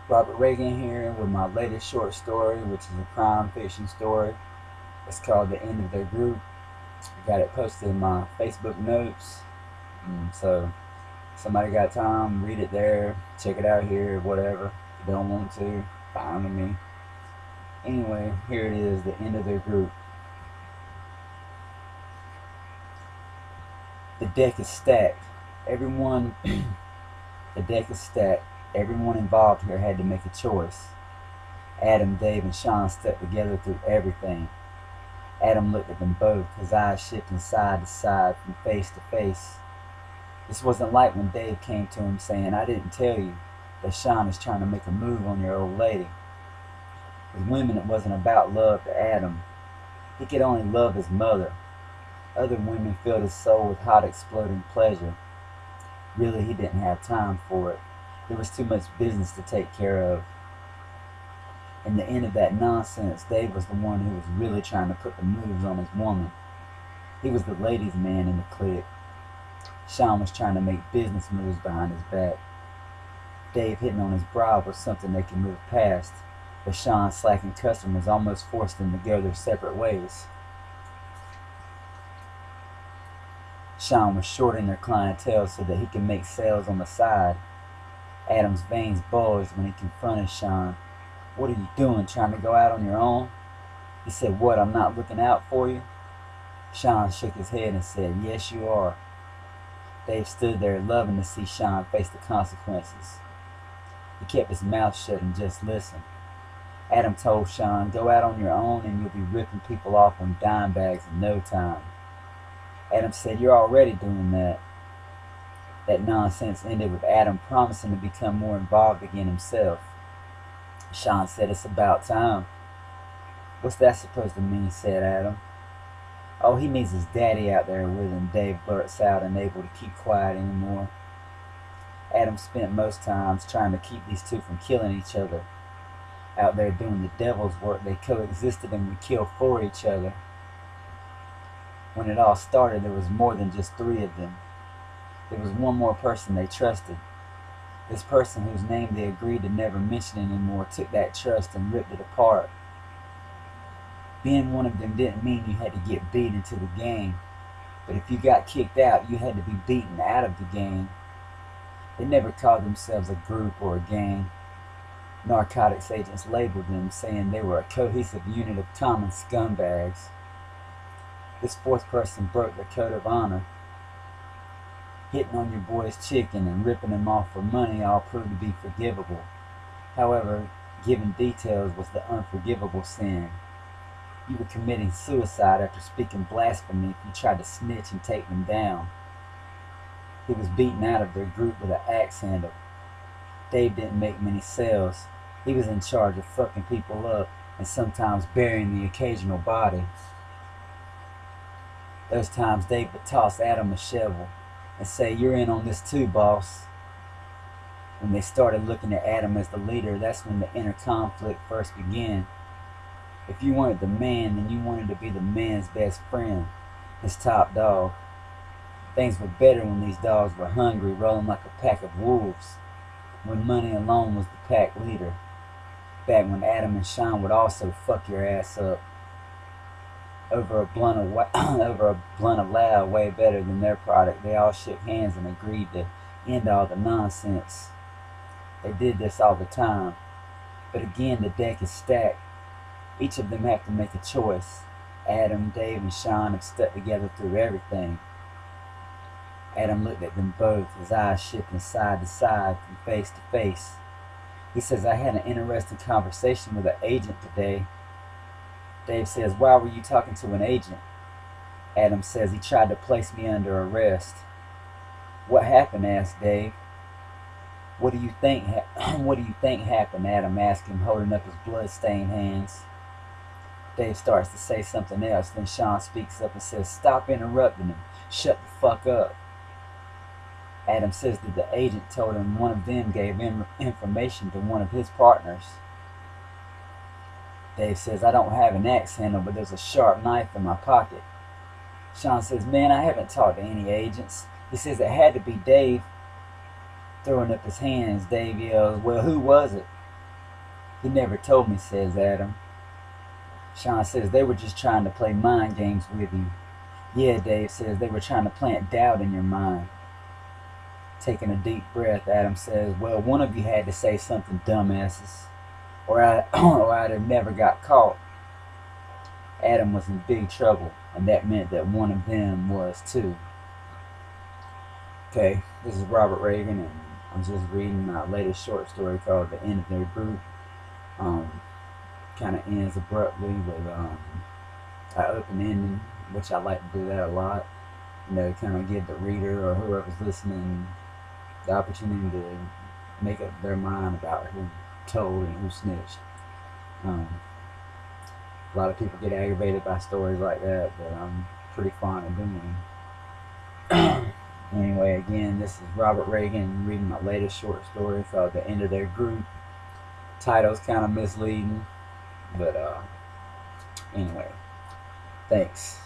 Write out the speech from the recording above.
Robert Reagan here with my latest short story, which is a crime fiction story. It's called The End of Their Group. I got it posted in my Facebook notes. So, somebody got time, read it there, check it out here, whatever. If you don't want to, fine with me. Anyway, here it is, The End of Their Group. The deck is stacked. Everyone, the deck is stacked. Everyone involved here had to make a choice. Adam, Dave, and Sean stuck together through everything. Adam looked at them both, his eyes shifting side to side from face to face. This wasn't like when Dave came to him saying, "I didn't tell you that Sean is trying to make a move on your old lady." With women, it wasn't about love to Adam. He could only love his mother. Other women filled his soul with hot exploding pleasure. Really, he didn't have time for it. There was too much business to take care of. In the end of that nonsense, Dave was the one who was really trying to put the moves on his woman. He was the ladies' man in the clique. Sean was trying to make business moves behind his back. Dave hitting on his bride was something they could move past, but Sean slacking customers almost forced them to go their separate ways. Sean was shorting their clientele so that he could make sales on the side. Adam's veins bulged when he confronted Sean. "What are you doing, trying to go out on your own?" He said, "What, I'm not looking out for you?" Sean shook his head and said, "Yes, you are." Dave stood there loving to see Sean face the consequences. He kept his mouth shut and just listened. Adam told Sean, "Go out on your own and you'll be ripping people off on dime bags in no time." Adam said, "You're already doing that." That nonsense ended with Adam promising to become more involved again himself. Sean said, "It's about time." "What's that supposed to mean?" said Adam. "Oh, he needs his daddy out there with him," Dave blurts out, unable to keep quiet anymore. Adam spent most times trying to keep these two from killing each other. Out there doing the devil's work, they coexisted and would kill for each other. When it all started, there was more than just three of them. There was one more person they trusted. This person, whose name they agreed to never mention anymore, took that trust and ripped it apart. Being one of them didn't mean you had to get beat into the game, but if you got kicked out, you had to be beaten out of the game. They never called themselves a group or a gang. Narcotics agents labeled them, saying they were a cohesive unit of common scumbags. This fourth person broke their code of honor. Hitting on your boy's chicken and ripping him off for money all proved to be forgivable. However, giving details was the unforgivable sin. You were committing suicide after speaking blasphemy if you tried to snitch and take them down. He was beaten out of their group with an axe handle. Dave didn't make many sales. He was in charge of fucking people up and sometimes burying the occasional body. Those times Dave would toss Adam a shovel and say, "You're in on this too, boss." When they started looking at Adam as the leader, that's when the inner conflict first began. If you weren't the man, then you wanted to be the man's best friend, his top dog. Things were better when these dogs were hungry, rolling like a pack of wolves, when money alone was the pack leader. Back when Adam and Sean would also fuck your ass up. Over a blunt of loud, way better than their product, they all shook hands and agreed to end all the nonsense. They did this all the time. But again, the deck is stacked. Each of them have to make a choice. Adam, Dave, and Sean have stuck together through everything. Adam looked at them both, his eyes shifting side to side from face to face. He says, "I had an interesting conversation with an agent today." Dave says, "Why were you talking to an agent?" Adam says, "He tried to place me under arrest." "What happened?" asked Dave. What do you think happened?" Adam asked him, holding up his blood-stained hands. Dave starts to say something else, then Sean speaks up and says, "Stop interrupting him. Shut the fuck up." Adam says that the agent told him one of them gave him information to one of his partners. Dave says, "I don't have an axe handle, but there's a sharp knife in my pocket." Sean says, "Man, I haven't talked to any agents." He says it had to be Dave. Throwing up his hands, Dave yells, "Well, who was it?" He never told me, says Adam. Sean says, they were just trying to play mind games with you. Yeah, Dave says, they were trying to plant doubt in your mind. Taking a deep breath, Adam says, well, one of you had to say something, dumbasses, or I'd have never got caught. Adam was in big trouble, and that meant that one of them was too. Okay, this is Robert Reagan, and I'm just reading my latest short story called The End of Their Group. Kind of ends abruptly with an open ending, which I like to do that a lot. You know, kind of give the reader or whoever's listening the opportunity to make up their mind about who told and who snitched. A lot of people get aggravated by stories like that, but I'm pretty fond of doing them. Anyway, again, this is Robert Reagan reading my latest short story called The End of Their Group. Title's kind of misleading, but anyway, thanks.